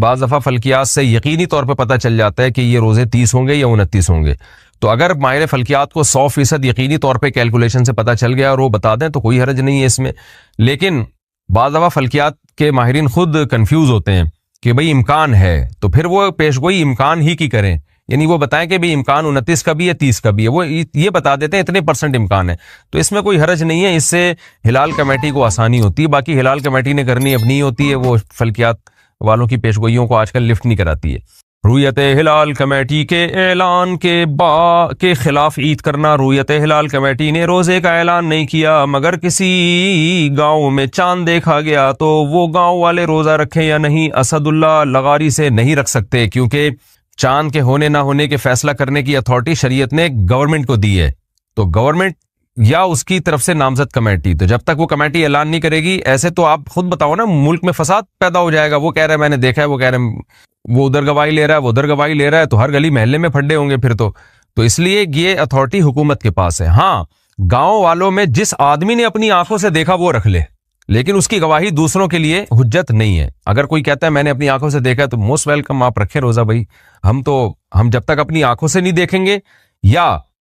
بعض دفعہ فلکیات سے یقینی طور پہ پتہ چل جاتا ہے کہ یہ روزے 30 ہوں گے یا 29 ہوں گے. تو اگر ماہر فلکیات کو 100% یقینی طور پہ کیلکولیشن سے پتہ چل گیا اور وہ بتا دیں تو کوئی حرج نہیں ہے اس میں. لیکن بعض دفعہ فلکیات کے ماہرین خود کنفیوز ہوتے ہیں کہ بھئی امکان ہے، تو پھر وہ پیشگوئی امکان ہی کی کریں، یعنی وہ بتائیں کہ بھئی امکان 29 کا بھی ہے 30 کا بھی ہے، وہ یہ بتا دیتے ہیں اتنے % امکان ہے. تو اس میں کوئی حرج نہیں ہے، اس سے ہلال کمیٹی کو آسانی ہوتی ہے. باقی ہلال کمیٹی نے کرنی اپنی ہوتی ہے، وہ فلکیات والوں کی پیشگوئیوں کو آج کل لفٹ نہیں کراتی ہے. رویت ہلال کمیٹی کے اعلان کے خلاف عید کرنا. رویت ہلال کمیٹی نے روزے کا اعلان نہیں کیا، مگر کسی گاؤں میں چاند دیکھا گیا تو وہ گاؤں والے روزہ رکھیں یا نہیں. اسد اللہ لغاری سے نہیں رکھ سکتے، کیونکہ چاند کے ہونے نہ ہونے کے فیصلہ کرنے کی اتھارٹی شریعت نے گورنمنٹ کو دی ہے. تو گورنمنٹ یا اس کی طرف سے نامزد کمیٹی، تو جب تک وہ کمیٹی اعلان نہیں کرے گی، ایسے تو آپ خود بتاؤ نا، ملک میں فساد پیدا ہو جائے گا. وہ کہہ رہا ہے میں نے دیکھا ہے، وہ کہہ رہے ہیں وہ ادھر گواہی لے رہا ہے، وہ ادھر گواہی لے رہا ہے، تو ہر گلی محلے میں پھڈے ہوں گے پھر تو اس لیے یہ اتھارٹی حکومت کے پاس ہے. ہاں، گاؤں والوں میں جس آدمی نے اپنی آنکھوں سے دیکھا وہ رکھ لے، لیکن اس کی گواہی دوسروں کے لیے حجت نہیں ہے. اگر کوئی کہتا ہے میں نے اپنی آنکھوں سے دیکھا تو موسٹ ویلکم، آپ رکھیں روزہ. بھائی ہم جب تک اپنی آنکھوں سے نہیں دیکھیں گے یا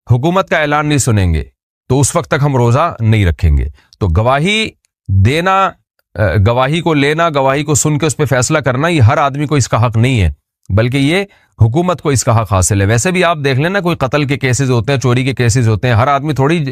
حکومت کا اعلان نہیں سنیں گے تو اس وقت تک ہم روزہ نہیں رکھیں گے. تو گواہی دینا، گواہی کو لینا، گواہی کو سن کے اس پہ فیصلہ کرنا، یہ ہر آدمی کو اس کا حق نہیں ہے، بلکہ یہ حکومت کو اس کا حق حاصل ہے. ویسے بھی آپ دیکھ لینا، کوئی قتل کے کیسز ہوتے ہیں، چوری کے کیسز ہوتے ہیں، ہر آدمی تھوڑی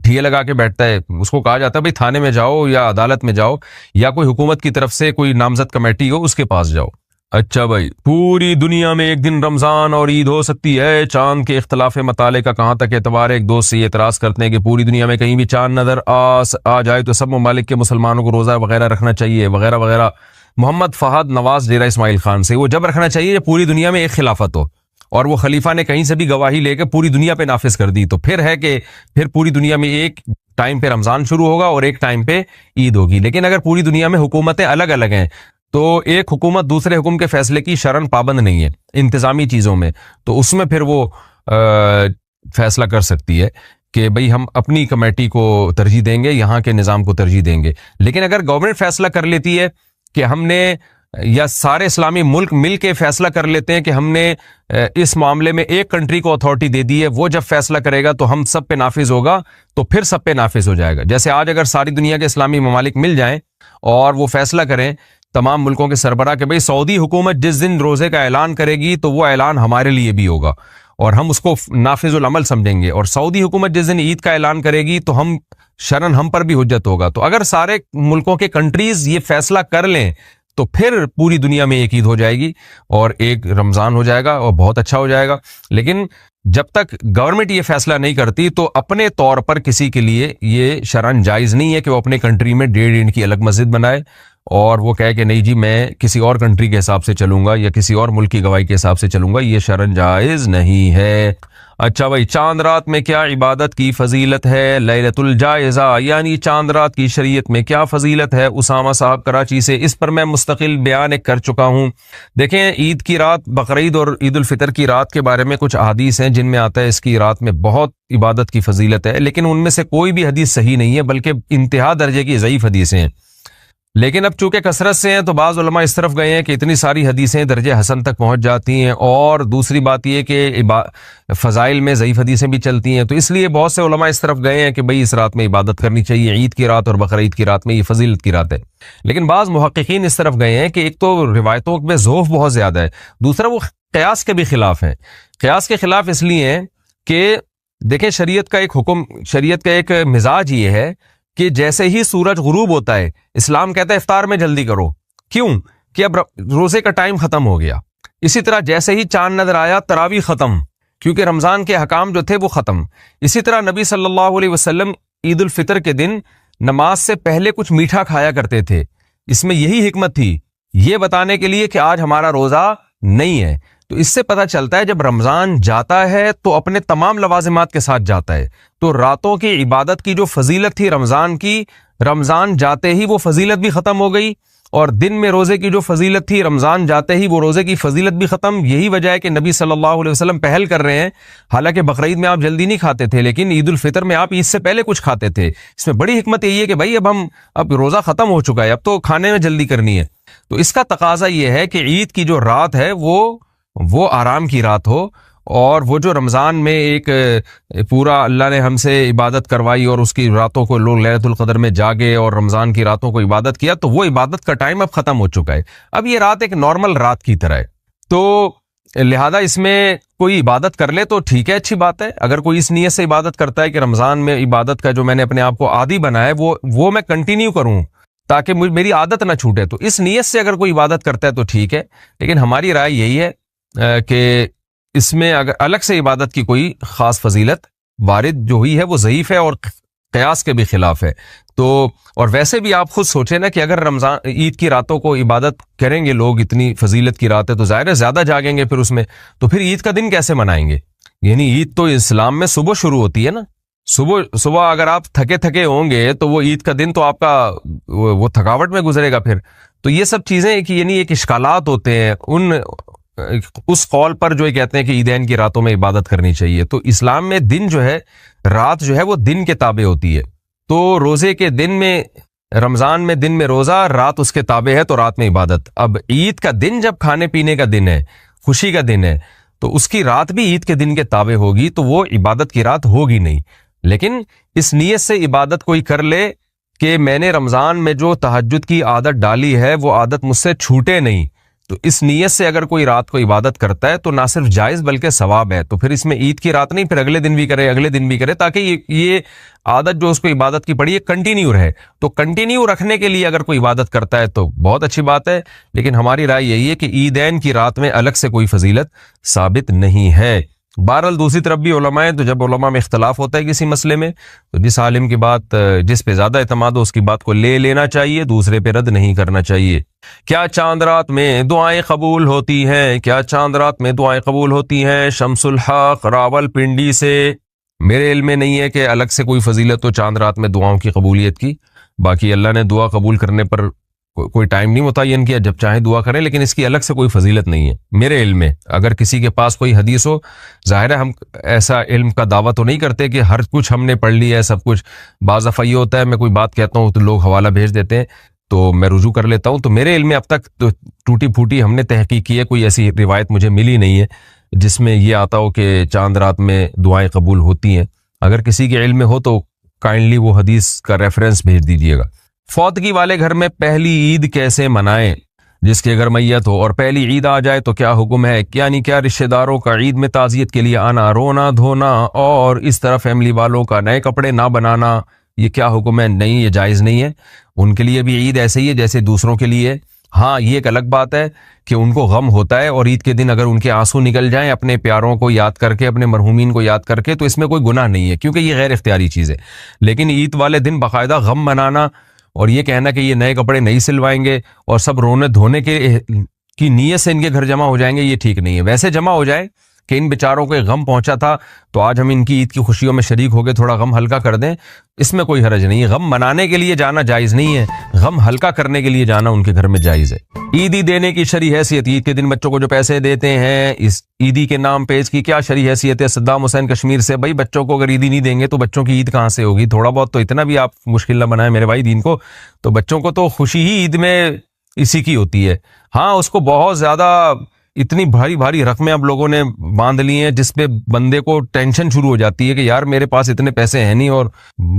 ٹھیے لگا کے بیٹھتا ہے. اس کو کہا جاتا ہے بھائی تھانے میں جاؤ یا عدالت میں جاؤ یا کوئی حکومت کی طرف سے کوئی نامزد کمیٹی ہو اس کے پاس جاؤ. اچھا بھائی، پوری دنیا میں ایک دن رمضان اور عید ہو سکتی ہے. چاند کے اختلاف مطالعے کا کہاں تک اعتبار ہے؟ ایک دوست سے یہ اعتراض کرتے ہیں کہ پوری دنیا میں کہیں بھی چاند نظر آ جائے تو سب ممالک کے مسلمانوں کو روزہ وغیرہ رکھنا چاہیے وغیرہ وغیرہ. محمد فہد نواز ڈیرہ اسماعیل خان سے، وہ جب رکھنا چاہیے جب پوری دنیا میں ایک خلافت ہو اور وہ خلیفہ نے کہیں سے بھی گواہی لے کے پوری دنیا پہ نافذ کر دی، تو پھر ہے کہ پھر پوری دنیا میں ایک ٹائم پہ رمضان شروع ہوگا اور ایک ٹائم پہ عید ہوگی. لیکن اگر پوری دنیا میں حکومتیں الگ الگ ہیں تو ایک حکومت دوسرے حکم کے فیصلے کی شرعاً پابند نہیں ہے انتظامی چیزوں میں، تو اس میں پھر وہ فیصلہ کر سکتی ہے کہ بھئی ہم اپنی کمیٹی کو ترجیح دیں گے، یہاں کے نظام کو ترجیح دیں گے. لیکن اگر گورنمنٹ فیصلہ کر لیتی ہے کہ ہم نے، یا سارے اسلامی ملک مل کے فیصلہ کر لیتے ہیں کہ ہم نے اس معاملے میں ایک کنٹری کو اتھارٹی دے دی ہے، وہ جب فیصلہ کرے گا تو ہم سب پہ نافذ ہوگا، تو پھر سب پہ نافذ ہو جائے گا. جیسے آج اگر ساری دنیا کے اسلامی ممالک مل جائیں اور وہ فیصلہ کریں تمام ملکوں کے سربراہ کہ بھئی سعودی حکومت جس دن روزے کا اعلان کرے گی تو وہ اعلان ہمارے لیے بھی ہوگا اور ہم اس کو نافذ العمل سمجھیں گے، اور سعودی حکومت جس دن عید کا اعلان کرے گی تو ہم شرعاً ہم پر بھی حجت ہوگا. تو اگر سارے ملکوں کے کنٹریز یہ فیصلہ کر لیں تو پھر پوری دنیا میں ایک عید ہو جائے گی اور ایک رمضان ہو جائے گا اور بہت اچھا ہو جائے گا. لیکن جب تک گورنمنٹ یہ فیصلہ نہیں کرتی تو اپنے طور پر کسی کے لیے یہ شرعاً جائز نہیں ہے کہ وہ اپنے کنٹری میں 1.5 اینٹ کی الگ مسجد بنائے اور وہ کہے کہ نہیں جی میں کسی اور کنٹری کے حساب سے چلوں گا یا کسی اور ملک کی گواہی کے حساب سے چلوں گا. یہ شرعاً جائز نہیں ہے. اچھا بھائی، چاند رات میں کیا عبادت کی فضیلت ہے؟ لیلۃ الجائزہ یعنی چاند رات کی شریعت میں کیا فضیلت ہے؟ اسامہ صاحب کراچی سے. اس پر میں مستقل بیان کر چکا ہوں. دیکھیں، عید کی رات، بقرعید اور عید الفطر کی رات کے بارے میں کچھ احادیث ہیں جن میں آتا ہے اس کی رات میں بہت عبادت کی فضیلت ہے، لیکن ان میں سے کوئی بھی حدیث صحیح نہیں ہے، بلکہ انتہا درجے کی ضعیف حدیثیں ہیں. لیکن اب چونکہ کثرت سے ہیں تو بعض علماء اس طرف گئے ہیں کہ اتنی ساری حدیثیں درجہ حسن تک پہنچ جاتی ہیں، اور دوسری بات یہ کہ فضائل میں ضعیف حدیثیں بھی چلتی ہیں، تو اس لیے بہت سے علماء اس طرف گئے ہیں کہ بھئی اس رات میں عبادت کرنی چاہیے. عید کی رات اور بقرعید کی رات میں یہ فضیلت کی رات ہے. لیکن بعض محققین اس طرف گئے ہیں کہ ایک تو روایتوں میں ذوف بہت زیادہ ہے، دوسرا وہ قیاس کے بھی خلاف ہیں. قیاس کے خلاف اس لیے ہیں کہ دیکھیں، شریعت کا ایک حکم، شریعت کا ایک مزاج یہ ہے کہ جیسے ہی سورج غروب ہوتا ہے اسلام کہتا ہے افطار میں جلدی کرو. کیوں؟ کہ اب روزے کا ٹائم ختم ہو گیا. اسی طرح جیسے ہی چاند نظر آیا تراویح ختم، کیونکہ رمضان کے حکام جو تھے وہ ختم. اسی طرح نبی صلی اللہ علیہ وسلم عید الفطر کے دن نماز سے پہلے کچھ میٹھا کھایا کرتے تھے. اس میں یہی حکمت تھی، یہ بتانے کے لیے کہ آج ہمارا روزہ نہیں ہے. تو اس سے پتہ چلتا ہے جب رمضان جاتا ہے تو اپنے تمام لوازمات کے ساتھ جاتا ہے. تو راتوں کی عبادت کی جو فضیلت تھی رمضان کی، رمضان جاتے ہی وہ فضیلت بھی ختم ہو گئی، اور دن میں روزے کی جو فضیلت تھی رمضان جاتے ہی وہ روزے کی فضیلت بھی ختم. یہی وجہ ہے کہ نبی صلی اللہ علیہ وسلم پہل کر رہے ہیں. حالانکہ بقرعید میں آپ جلدی نہیں کھاتے تھے، لیکن عید الفطر میں آپ عید سے پہلے کچھ کھاتے تھے. اس میں بڑی حکمت یہی ہے کہ بھائی اب روزہ ختم ہو چکا ہے، اب تو کھانے میں جلدی کرنی ہے. تو اس کا تقاضا یہ ہے کہ عید کی جو رات ہے وہ آرام کی رات ہو، اور وہ جو رمضان میں ایک پورا اللہ نے ہم سے عبادت کروائی اور اس کی راتوں کو لوگ لیلۃ القدر میں جاگے اور رمضان کی راتوں کو عبادت کیا، تو وہ عبادت کا ٹائم اب ختم ہو چکا ہے، اب یہ رات ایک نارمل رات کی طرح ہے۔ تو لہذا اس میں کوئی عبادت کر لے تو ٹھیک ہے، اچھی بات ہے۔ اگر کوئی اس نیت سے عبادت کرتا ہے کہ رمضان میں عبادت کا جو میں نے اپنے آپ کو عادی بنایا ہے وہ میں کنٹینیو کروں تاکہ میری عادت نہ چھوٹے، تو اس نیت سے اگر کوئی عبادت کرتا ہے تو ٹھیک ہے۔ لیکن ہماری رائے یہی ہے کہ اس میں اگر الگ سے عبادت کی کوئی خاص فضیلت وارد جو ہوئی ہے وہ ضعیف ہے اور قیاس کے بھی خلاف ہے۔ تو اور ویسے بھی آپ خود سوچیں نا کہ اگر رمضان عید کی راتوں کو عبادت کریں گے لوگ، اتنی فضیلت کی رات ہے تو ظاہر ہے زیادہ جاگیں گے پھر اس میں، تو پھر عید کا دن کیسے منائیں گے؟ یعنی عید تو اسلام میں صبح شروع ہوتی ہے نا، صبح اگر آپ تھکے ہوں گے تو وہ عید کا دن تو آپ کا وہ تھکاوٹ میں گزرے گا پھر۔ تو یہ سب چیزیں کہ یعنی ایک اشکالات ہوتے ہیں اس قول پر جو کہتے ہیں کہ عیدین کی راتوں میں عبادت کرنی چاہیے۔ تو اسلام میں دن جو ہے، رات جو ہے وہ دن کے تابع ہوتی ہے، تو روزے کے دن میں، رمضان میں دن میں روزہ، رات اس کے تابع ہے تو رات میں عبادت۔ اب عید کا دن جب کھانے پینے کا دن ہے، خوشی کا دن ہے، تو اس کی رات بھی عید کے دن کے تابع ہوگی، تو وہ عبادت کی رات ہوگی نہیں۔ لیکن اس نیت سے عبادت کوئی کر لے کہ میں نے رمضان میں جو تہجد کی عادت ڈالی ہے وہ عادت مجھ سے چھوٹے نہیں، تو اس نیت سے اگر کوئی رات کو عبادت کرتا ہے تو نہ صرف جائز بلکہ ثواب ہے۔ تو پھر اس میں عید کی رات نہیں، پھر اگلے دن بھی کرے تاکہ یہ عادت جو اس کو عبادت کی پڑی ہے کنٹینیو رہے۔ تو کنٹینیو رکھنے کے لیے اگر کوئی عبادت کرتا ہے تو بہت اچھی بات ہے، لیکن ہماری رائے یہی ہے کہ عیدین کی رات میں الگ سے کوئی فضیلت ثابت نہیں ہے۔ بہرحال دوسری طرف بھی علماء ہیں، تو جب علماء میں اختلاف ہوتا ہے کسی مسئلے میں تو جس عالم کی بات، جس پہ زیادہ اعتماد ہو اس کی بات کو لے لینا چاہیے، دوسرے پہ رد نہیں کرنا چاہیے۔ کیا چاند رات میں دعائیں قبول ہوتی ہیں؟ کیا چاند رات میں دعائیں قبول ہوتی ہیں؟ شمس الحق راول پنڈی سے۔ میرے علم میں نہیں ہے کہ الگ سے کوئی فضیلت ہو چاند رات میں دعاؤں کی قبولیت کی، باقی اللہ نے دعا قبول کرنے پر کوئی ٹائم نہیں متعین کیا، جب چاہیں دعا کریں، لیکن اس کی الگ سے کوئی فضیلت نہیں ہے میرے علم میں۔ اگر کسی کے پاس کوئی حدیث ہو، ظاہر ہے ہم ایسا علم کا دعویٰ تو نہیں کرتے کہ ہر کچھ ہم نے پڑھ لیا ہے سب کچھ۔ بعض دفعہ یہ ہوتا ہے میں کوئی بات کہتا ہوں تو لوگ حوالہ بھیج دیتے ہیں تو میں رجوع کر لیتا ہوں، تو میرے علم میں اب تک تو ٹوٹی پھوٹی ہم نے تحقیق کی ہے، کوئی ایسی روایت مجھے ملی نہیں ہے جس میں یہ آتا ہو کہ چاند رات میں دعائیں قبول ہوتی ہیں۔ اگر کسی کے علم میں ہو تو کائنڈلی وہ حدیث کا ریفرنس بھیج دیجیے گا۔ فوتگی والے گھر میں پہلی عید کیسے منائیں؟ جس کے گھر میت ہو اور پہلی عید آ جائے تو کیا حکم ہے؟ یعنی کیا رشتہ داروں کا عید میں تعزیت کے لیے آنا، رونا دھونا اور اس طرح فیملی والوں کا نئے کپڑے نہ بنانا، یہ کیا حکم ہے؟ نہیں، یہ جائز نہیں ہے۔ ان کے لیے بھی عید ایسے ہی ہے جیسے دوسروں کے لیے۔ ہاں یہ ایک الگ بات ہے کہ ان کو غم ہوتا ہے، اور عید کے دن اگر ان کے آنسو نکل جائیں اپنے پیاروں کو یاد کر کے، اپنے مرحومین کو یاد کر کے، تو اس میں کوئی گناہ نہیں ہے کیونکہ یہ غیر اختیاری چیز ہے۔ لیکن عید والے دن باقاعدہ غم منانا اور یہ کہنا کہ یہ نئے کپڑے نہیں سلوائیں گے اور سب رونے دھونے کی نیت سے ان کے گھر جمع ہو جائیں گے، یہ ٹھیک نہیں ہے۔ ویسے جمع ہو جائے کہ ان بیچاروں کو غم پہنچا تھا تو آج ہم ان کی عید کی خوشیوں میں شریک ہو کے تھوڑا غم ہلکا کر دیں، اس میں کوئی حرج نہیں ہے۔ غم منانے کے لیے جانا جائز نہیں ہے، غم ہلکا کرنے کے لیے جانا ان کے گھر میں جائز ہے۔ عیدی دینے کی شرعی حیثیت، عید کے دن بچوں کو جو پیسے دیتے ہیں اس عیدی کے نام پہ، اس کی کیا شرعی حیثیت ہے؟ صدام حسین کشمیر سے۔ بھائی بچوں کو اگر عیدی نہیں دیں گے تو بچوں کی عید کہاں سے ہوگی؟ تھوڑا بہت تو اتنا بھی آپ مشکل نہ بنائیں میرے بھائی دین کو، تو بچوں کو تو خوشی ہی عید میں اسی کی ہوتی ہے۔ ہاں اس کو بہت زیادہ اتنی بھاری رقمیں اب لوگوں نے باندھ لی ہیں جس پہ بندے کو ٹینشن شروع ہو جاتی ہے کہ یار میرے پاس اتنے پیسے ہیں نہیں اور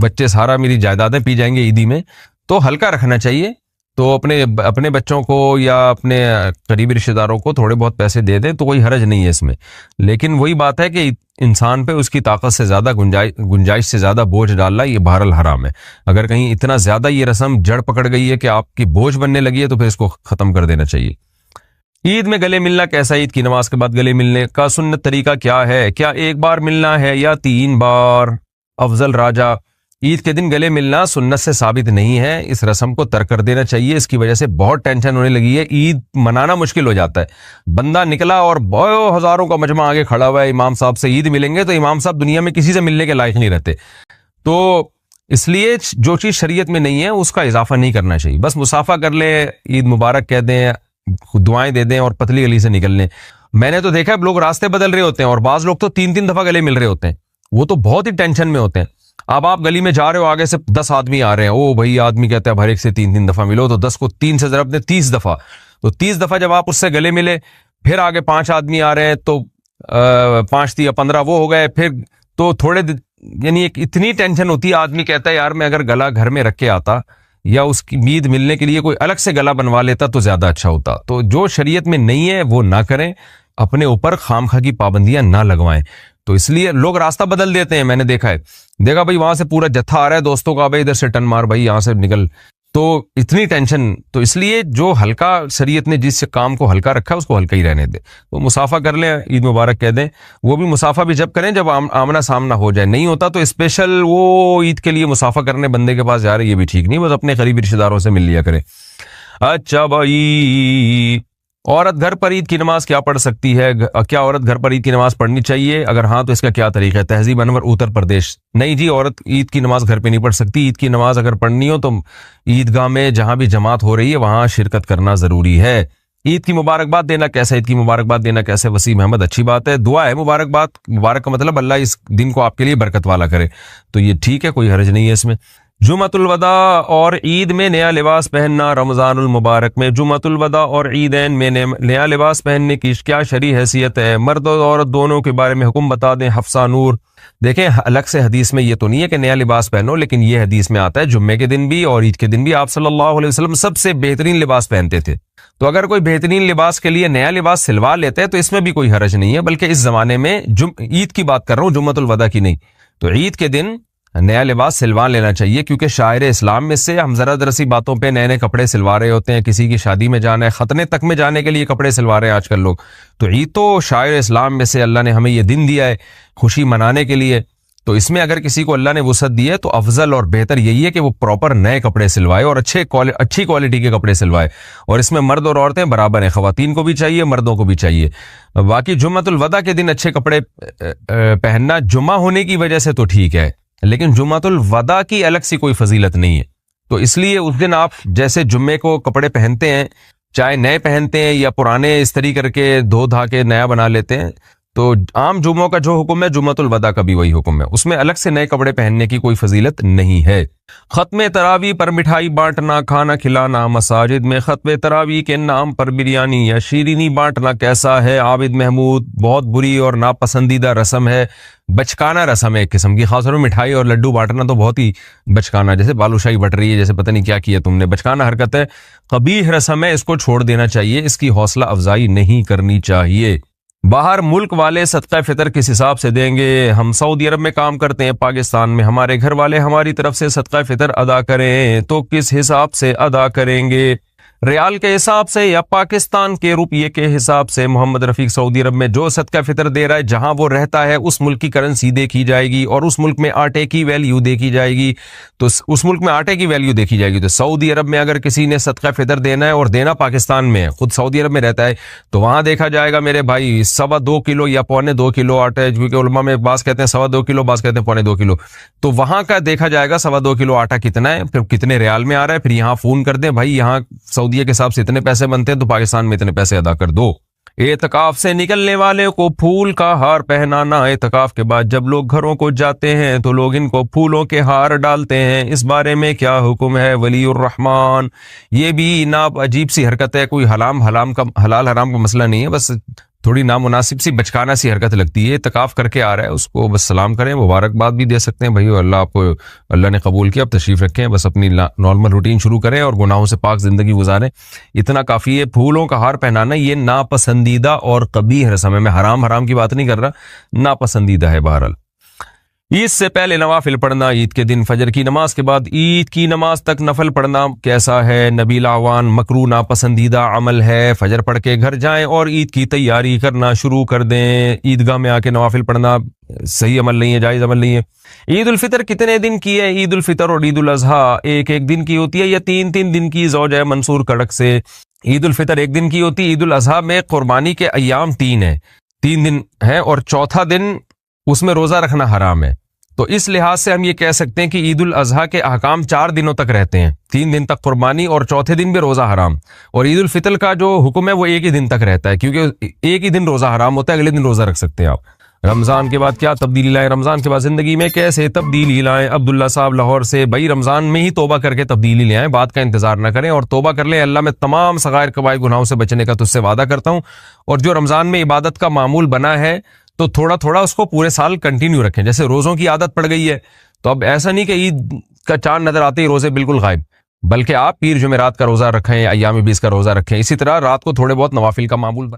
بچے سارا میری جائیدادیں پی جائیں گے عیدی میں، تو ہلکا رکھنا چاہیے۔ تو اپنے بچوں کو یا اپنے قریبی رشتہ داروں کو تھوڑے بہت پیسے دے دیں تو کوئی حرج نہیں ہے اس میں، لیکن وہی بات ہے کہ انسان پہ اس کی طاقت سے زیادہ گنجائش سے زیادہ بوجھ ڈالنا یہ بہرحال حرام ہے۔ اگر کہیں اتنا زیادہ یہ رسم جڑ پکڑ گئی ہے کہ آپ کی بوجھ بننے لگی ہے تو پھر اس کو ختم کر دینا چاہیے۔ عید میں گلے ملنا کیسا؟ عید کی نماز کے بعد گلے ملنے کا سنت طریقہ کیا ہے؟ کیا ایک بار ملنا ہے یا 3 بار؟ افضل راجہ، عید کے دن گلے ملنا سنت سے ثابت نہیں ہے، اس رسم کو ترک کر دینا چاہیے۔ اس کی وجہ سے بہت ٹینشن ہونے لگی ہے، عید منانا مشکل ہو جاتا ہے۔ بندہ نکلا اور بہت ہزاروں کا مجمع آگے کھڑا ہوا ہے، امام صاحب سے عید ملیں گے، تو امام صاحب دنیا میں کسی سے ملنے کے لائق نہیں رہتے۔ تو اس لیے جو چیز شریعت میں نہیں ہے اس کا اضافہ نہیں کرنا چاہیے، بس مصافحہ کر لیں، عید مبارک کہہ دیں، دعائیں دے دیں اور پتلی گلی سے نکل لیں۔ میں نے تو دیکھا اب لوگ راستے بدل رہے ہوتے ہیں اور بعض لوگ تو 3 دفعہ گلے مل رہے ہوتے ہیں، وہ تو بہت ہی ٹینشن میں ہوتے ہیں۔ اب آپ گلی میں جا رہے ہو, آگے سے 10 آدمی آ رہے ہیں, او بھائی آدمی کہتا ہے ہر ایک سے 3 دفعہ ملو, تو 10 کو 3 سے ضرب دیں 30 دفعہ, تو 30 دفعہ جب آپ اس سے گلے ملے, پھر آگے 5 آدمی آ رہے ہیں تو 5 یا 15 وہ ہو گئے, پھر تو تھوڑے یعنی ایک اتنی ٹینشن ہوتی ہے, آدمی کہتا ہے یار میں اگر گلا گھر میں رکھ کے آتا یا اس کی عید ملنے کے لیے کوئی الگ سے گلا بنوا لیتا تو زیادہ اچھا ہوتا. تو جو شریعت میں نہیں ہے وہ نہ کریں, اپنے اوپر خامخواہ کی پابندیاں نہ لگوائیں. تو اس لیے لوگ راستہ بدل دیتے ہیں, میں نے دیکھا بھائی وہاں سے پورا جتھا آ رہا ہے دوستوں کا, بھائی ادھر سے ٹن مار, بھائی یہاں سے نکل, تو اتنی ٹینشن. تو اس لیے جو ہلکا شریعت نے جس کام کو ہلکا رکھا ہے اس کو ہلکا ہی رہنے دے. تو مسافہ کر لیں, عید مبارک کہہ دیں, وہ بھی مسافہ بھی جب کریں جب آمنا سامنا ہو جائے, نہیں ہوتا تو اسپیشل وہ عید کے لیے مسافہ کرنے بندے کے پاس جا رہے, یہ بھی ٹھیک نہیں, بس اپنے قریبی رشتہ داروں سے مل لیا کرے. اچھا بھائی, عورت گھر پر عید کی نماز کیا پڑھ سکتی ہے؟ کیا عورت گھر پر عید کی نماز پڑھنی چاہیے؟ اگر ہاں تو اس کا کیا طریقہ ہے؟ تہذیب انور اتر پردیش. نہیں جی, عورت عید کی نماز گھر پہ نہیں پڑھ سکتی. عید کی نماز اگر پڑھنی ہو تو عیدگاہ میں جہاں بھی جماعت ہو رہی ہے وہاں شرکت کرنا ضروری ہے. عید کی مبارکباد دینا کیسے؟ عید کی مبارکباد دینا کیسے؟ وسیم احمد, اچھی بات ہے, دعا ہے مبارکباد, مبارک کا مطلب اللہ اس دن کو آپ کے لیے برکت والا کرے, تو یہ ٹھیک ہے, کوئی حرج نہیں ہے اس میں. جمعۃ الوداع اور عید میں نیا لباس پہننا رمضان المبارک میں جمعۃ الوداع اور عیدین میں نیا لباس پہننے کی کیا شرعی حیثیت ہے؟ مرد اور عورت دونوں کے بارے میں حکم بتا دیں. حفصہ نور. دیکھیں الگ سے حدیث میں یہ تو نہیں ہے کہ نیا لباس پہنو, لیکن یہ حدیث میں آتا ہے جمعے کے دن بھی اور عید کے دن بھی آپ صلی اللہ علیہ وسلم سب سے بہترین لباس پہنتے تھے. تو اگر کوئی بہترین لباس کے لیے نیا لباس سلوا لیتے ہیں تو اس میں بھی کوئی حرج نہیں ہے, بلکہ اس زمانے میں عید کی بات کر رہا ہوں, جمعۃ الوداع کی نہیں. تو عید کے دن نیا لباس سلوا لینا چاہیے, کیونکہ شاعر اسلام میں سے ہم ذرا درسی باتوں پہ نئے نئے کپڑے سلوا رہے ہوتے ہیں. کسی کی شادی میں جانا ہے, ختنے تک میں جانے کے لیے کپڑے سلوا رہے ہیں آج کل لوگ. تو عید تو شاعر اسلام میں سے اللہ نے ہمیں یہ دن دیا ہے خوشی منانے کے لیے, تو اس میں اگر کسی کو اللہ نے وسعت دی ہے تو افضل اور بہتر یہی ہے کہ وہ پراپر نئے کپڑے سلوائے اور اچھی کوالٹی کے کپڑے سلوائے. اور اس میں مرد اور عورتیں برابر ہیں, خواتین کو بھی چاہیے مردوں کو بھی چاہیے. باقی جمعۃ الوداع کے دن اچھے کپڑے پہننا جمعہ ہونے کی وجہ سے تو ٹھیک ہے, لیکن جمعۃ الوداع کی الگ سی کوئی فضیلت نہیں ہے. تو اس لیے اس دن آپ جیسے جمعے کو کپڑے پہنتے ہیں, چاہے نئے پہنتے ہیں یا پرانے استری کر کے دھو دھا کے نیا بنا لیتے ہیں, تو عام جمعوں کا جو حکم ہے جمعۃ الوداع کا بھی وہی حکم ہے, اس میں الگ سے نئے کپڑے پہننے کی کوئی فضیلت نہیں ہے. ختم تراویح پر مٹھائی بانٹنا, کھانا کھلانا, مساجد میں ختم تراویح کے نام پر بریانی یا شیرینی بانٹنا کیسا ہے؟ عابد محمود, بہت بری اور ناپسندیدہ رسم ہے, بچکانہ رسم ہے ایک قسم کی. خاص طور پر مٹھائی اور لڈو بانٹنا تو بہت ہی بچکانہ, جیسے بالوشاہی بٹ رہی ہے, جیسے پتہ نہیں کیا کیا تم نے, بچکانہ حرکت ہے, قبیح رسم ہے, اس کو چھوڑ دینا چاہیے, اس کی حوصلہ افزائی نہیں کرنی چاہیے. باہر ملک والے صدقہ فطر کس حساب سے دیں گے؟ ہم سعودی عرب میں کام کرتے ہیں, پاکستان میں ہمارے گھر والے ہماری طرف سے صدقہ فطر ادا کریں تو کس حساب سے ادا کریں گے؟ ریال کے حساب سے یا پاکستان کے روپیے کے حساب سے؟ محمد رفیق سعودی عرب میں جو صدقہ فطر دے رہا ہے جہاں وہ رہتا ہے اس ملک کی کرنسی دیکھی جائے گی اور اس ملک میں آٹے کی ویلیو دیکھی جائے گی. تو اس ملک میں آٹے کی ویلیو دیکھی جائے گی. تو سعودی عرب میں اگر کسی نے صدقہ فطر دینا ہے اور دینا پاکستان میں, خود سعودی عرب میں رہتا ہے, تو وہاں دیکھا جائے گا میرے بھائی 2.25 کلو یا 2.25 کلو آٹا ہے, کیونکہ علماء میں بعض کہتے ہیں 2.25 کلو, بعض کہتے ہیں 2.25 کلو. تو وہاں کا دیکھا جائے گا 2.25 کلو آٹا کتنا ہے, پھر کتنے ریال میں آ رہا ہے, پھر یہاں فون کر دیں بھائی یہاں سعودیہ کے حساب سے اتنے پیسے بنتے ہیں تو پاکستان میں اتنے پیسے ادا کر دو. اعتکاف سے نکلنے والے کو پھول کا ہار پہنانا. اعتکاف کے بعد جب لوگ گھروں کو جاتے ہیں تو لوگ ان کو پھولوں کے ہار ڈالتے ہیں, اس بارے میں کیا حکم ہے؟ ولی الرحمان. یہ بھی عجیب سی حرکت ہے, کوئی حلال حرام کا مسئلہ نہیں ہے, بس تھوڑی نامناسب سی بچکانہ سی حرکت لگتی ہے. اعتکاف کر کے آ رہا ہے اس کو بس سلام کریں, مبارکباد بھی دے سکتے ہیں, بھائی اللہ آپ کو اللہ نے قبول کیا, اب تشریف رکھیں, بس اپنی نارمل روٹین شروع کریں اور گناہوں سے پاک زندگی گزاریں, اتنا کافی ہے. پھولوں کا ہار پہنانا یہ ناپسندیدہ اور قبیح رسم ہے, میں حرام کی بات نہیں کر رہا, ناپسندیدہ ہے. بہرحال عید سے پہلے نوافل پڑھنا, عید کے دن فجر کی نماز کے بعد عید کی نماز تک نفل پڑھنا کیسا ہے؟ نبیل اعوان, مکروہ ناپسندیدہ عمل ہے, فجر پڑھ کے گھر جائیں اور عید کی تیاری کرنا شروع کر دیں. عیدگاہ میں آ کے نوافل پڑھنا صحیح عمل نہیں ہے, جائز عمل نہیں ہے. عید الفطر کتنے دن کی ہے؟ عید الفطر اور عید الاضحیٰ ایک دن کی ہوتی ہے یا 3 دن کی؟ زوجہ منصور کڑک سے. عید الفطر 1 دن کی ہوتی ہے. عید الاضحیٰ میں قربانی کے ایام 3 ہیں, 3 دن ہیں, اور چوتھا دن اس میں روزہ رکھنا حرام ہے. تو اس لحاظ سے ہم یہ کہہ سکتے ہیں کہ عید الاضحیٰ کے احکام 4 دنوں تک رہتے ہیں, 3 دن تک قربانی اور چوتھے دن بھی روزہ حرام. اور عید الفطر کا جو حکم ہے وہ 1 ہی دن تک رہتا ہے, کیونکہ 1 ہی دن روزہ حرام ہوتا ہے, اگلے دن روزہ رکھ سکتے ہیں آپ. رمضان کے بعد کیا تبدیلی لائیں؟ رمضان کے بعد زندگی میں کیسے تبدیلی لائیں؟ عبداللہ صاحب لاہور سے، بھائی رمضان میں ہی توبہ کر کے تبدیلی لے آئیں، بات کا انتظار نہ کریں اور توبہ کر لیں۔ اللہ میں تمام صغائر کبائر گناہوں سے بچنے کا تجھ سے وعدہ کرتا ہوں، اور جو رمضان میں عبادت کا معمول بنا ہے تو تھوڑا تھوڑا اس کو پورے سال کنٹینیو رکھیں۔ جیسے روزوں کی عادت پڑ گئی ہے تو اب ایسا نہیں کہ عید کا چاند نظر آتے ہی روزے بالکل غائب، بلکہ آپ پیر جمعرات کا روزہ رکھیں، ایام 20 کا روزہ رکھیں، اسی طرح رات کو تھوڑے بہت نوافل کا معمول